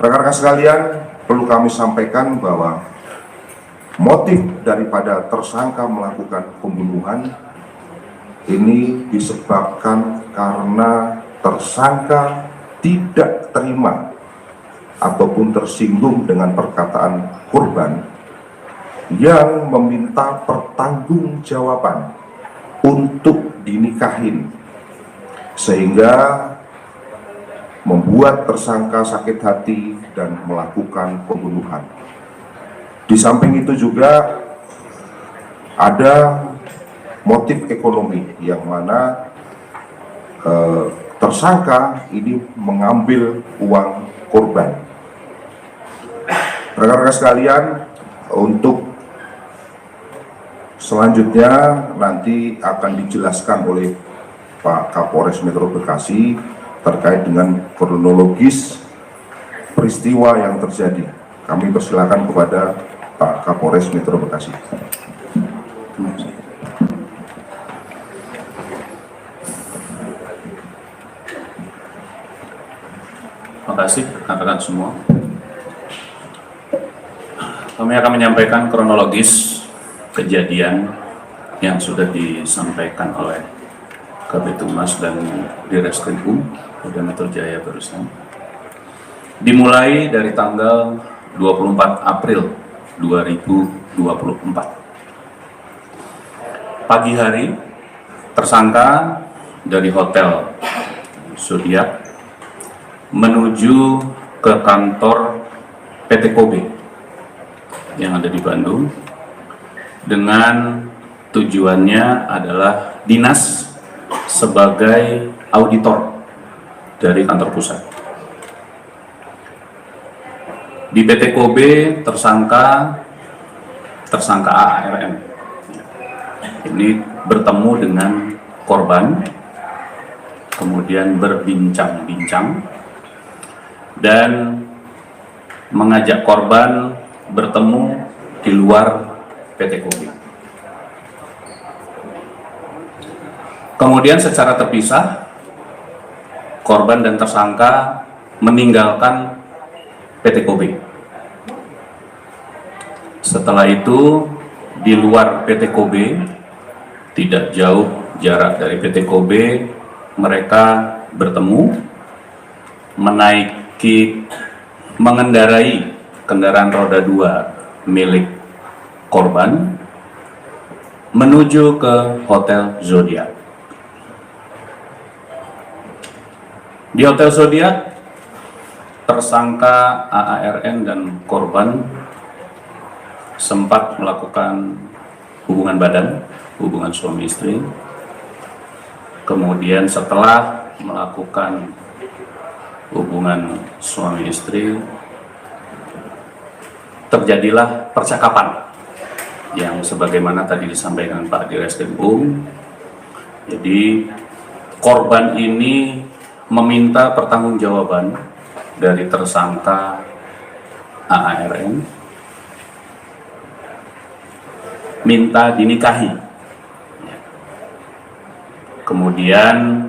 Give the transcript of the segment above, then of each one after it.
Rekan-rekan sekalian, perlu kami sampaikan bahwa motif daripada tersangka melakukan pembunuhan ini disebabkan karena tersangka tidak terima ataupun tersinggung dengan perkataan korban yang meminta pertanggungjawaban untuk dinikahin, sehingga membuat tersangka sakit hati dan melakukan pembunuhan. Di samping itu juga ada motif ekonomi yang mana tersangka ini mengambil uang korban. Rekan-rekan sekalian, untuk selanjutnya nanti akan dijelaskan oleh Pak Kapolres Metro Bekasi terkait dengan kronologis peristiwa yang terjadi. Kami persilakan kepada Pak Kapolres Metro Bekasi. Terima kasih rekan-rekan semua. Kami akan menyampaikan kronologis kejadian yang sudah disampaikan oleh Kabid Humas dan Direskrimum Polda Metro Jaya barusan. Dimulai dari tanggal 24 April 2024. Pagi hari, tersangka dari Hotel Zodiac menuju ke kantor PT Kobe yang ada di Bandung dengan tujuannya adalah dinas sebagai auditor dari kantor pusat. Di PT Kobe tersangka AARN ini bertemu dengan korban, kemudian berbincang-bincang dan mengajak korban bertemu di luar PT Kobe. Kemudian secara terpisah, korban dan tersangka meninggalkan PT Kobe. Setelah itu, di luar PT Kobe, tidak jauh jarak dari PT Kobe, mereka bertemu, mengendarai kendaraan roda 2 milik korban menuju ke Hotel Zodiac. Di Hotel Zodiac, tersangka AARN dan korban sempat melakukan hubungan badan, hubungan suami istri. Kemudian setelah melakukan hubungan suami istri, terjadilah percakapan yang sebagaimana tadi disampaikan Pak Direskrimum. Jadi korban ini meminta pertanggungjawaban dari tersangka AARN, minta dinikahi. Kemudian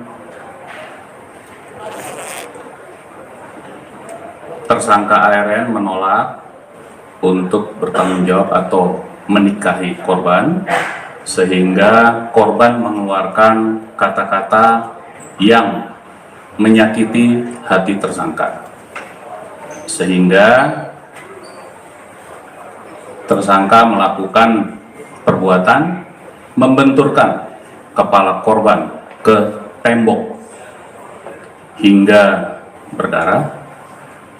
tersangka AARN menolak untuk bertanggung jawab atau menikahi korban, sehingga korban mengeluarkan kata-kata yang menyakiti hati tersangka, sehingga tersangka melakukan perbuatan membenturkan kepala korban ke tembok hingga berdarah.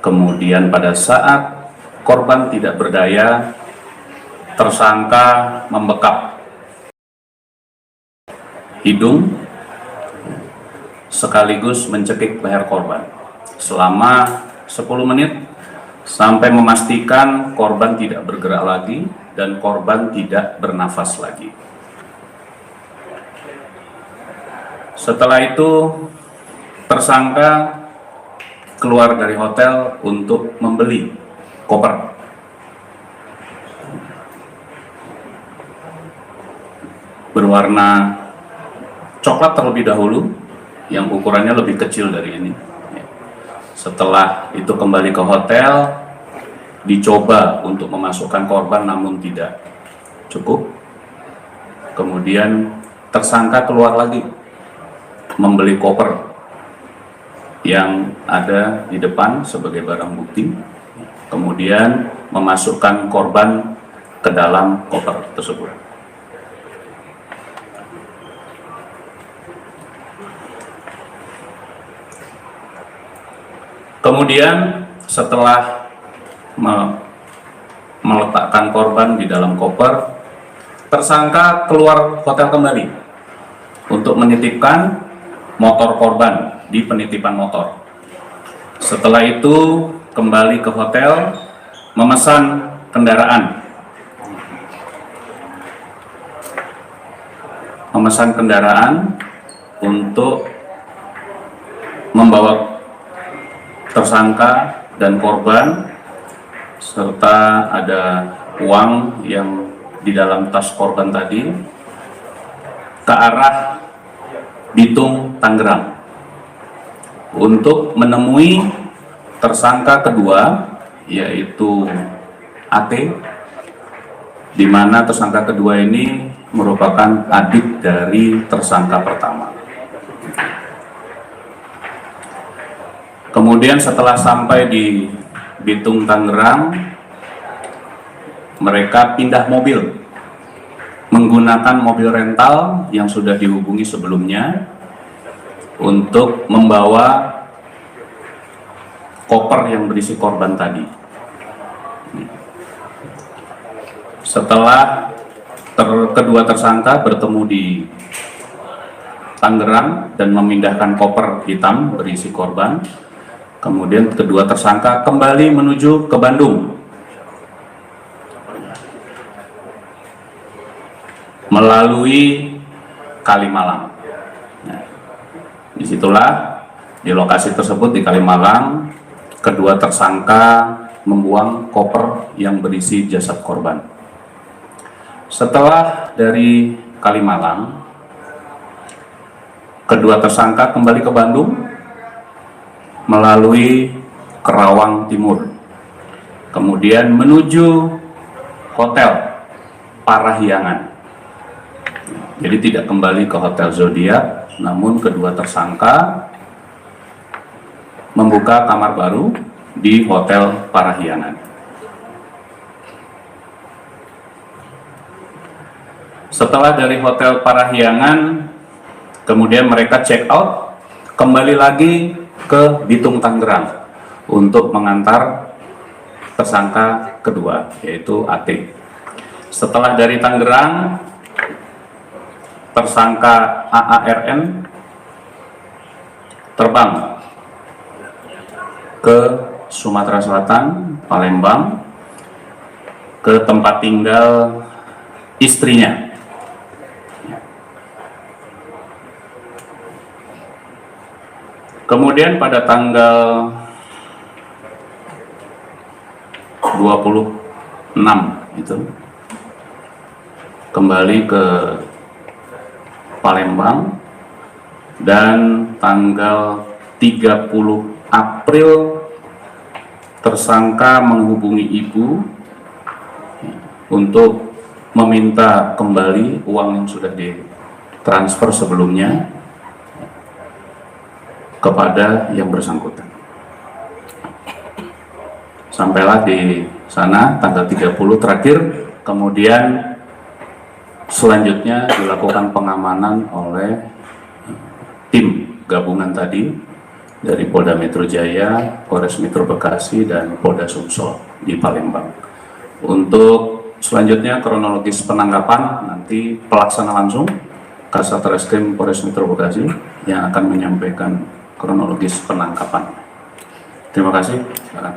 Kemudian pada saat korban tidak berdaya, tersangka membekap hidung sekaligus mencekik leher korban selama 10 menit sampai memastikan korban tidak bergerak lagi dan korban tidak bernafas lagi. Setelah itu tersangka keluar dari hotel untuk membeli koper. Berwarna coklat terlebih dahulu, yang ukurannya lebih kecil dari ini. Setelah itu kembali ke hotel, dicoba untuk memasukkan korban namun tidak cukup. Kemudian tersangka keluar lagi membeli koper yang ada di depan sebagai barang bukti, kemudian memasukkan korban ke dalam koper tersebut. Kemudian setelah meletakkan korban di dalam koper, tersangka keluar hotel kembali untuk menitipkan motor korban di penitipan motor. Setelah itu kembali ke hotel, memesan kendaraan untuk membawa tersangka dan korban, serta ada uang yang di dalam tas korban tadi, ke arah Bitung, Tangerang, untuk menemui tersangka kedua, yaitu AT, di mana tersangka kedua ini merupakan adik dari tersangka pertama. Kemudian setelah sampai di Bitung, Tangerang, mereka pindah mobil menggunakan mobil rental yang sudah dihubungi sebelumnya untuk membawa koper yang berisi korban tadi. Setelah kedua tersangka bertemu di Tangerang dan memindahkan koper hitam berisi korban, kemudian kedua tersangka kembali menuju ke Bandung melalui Kalimalang. Nah, disitulah di lokasi tersebut di Kalimalang, kedua tersangka membuang koper yang berisi jasad korban. Setelah dari Kalimalang, kedua tersangka kembali ke Bandung melalui Kerawang Timur, kemudian menuju Hotel Parahyangan. Jadi tidak kembali ke Hotel Zodiac, namun kedua tersangka membuka kamar baru di Hotel Parahyangan. Setelah dari Hotel Parahyangan, kemudian mereka check out, kembali lagi ke Bitung, Tangerang untuk mengantar tersangka kedua, yaitu AT. Setelah dari Tangerang, tersangka AARN terbang ke Sumatera Selatan, Palembang, ke tempat tinggal istrinya. Kemudian pada tanggal 26 itu kembali ke Palembang, dan tanggal 30 April tersangka menghubungi ibu untuk meminta kembali uang yang sudah ditransfer sebelumnya kepada yang bersangkutan. Sampailah di sana tanggal 30 terakhir, kemudian selanjutnya dilakukan pengamanan oleh tim gabungan tadi dari Polda Metro Jaya, Polres Metro Bekasi, dan Polda Sumsel di Palembang. Untuk selanjutnya kronologis penangkapan nanti pelaksana langsung Kasat Reskrim Polres Metro Bekasi yang akan menyampaikan kronologis penangkapan. Terima kasih. Silakan.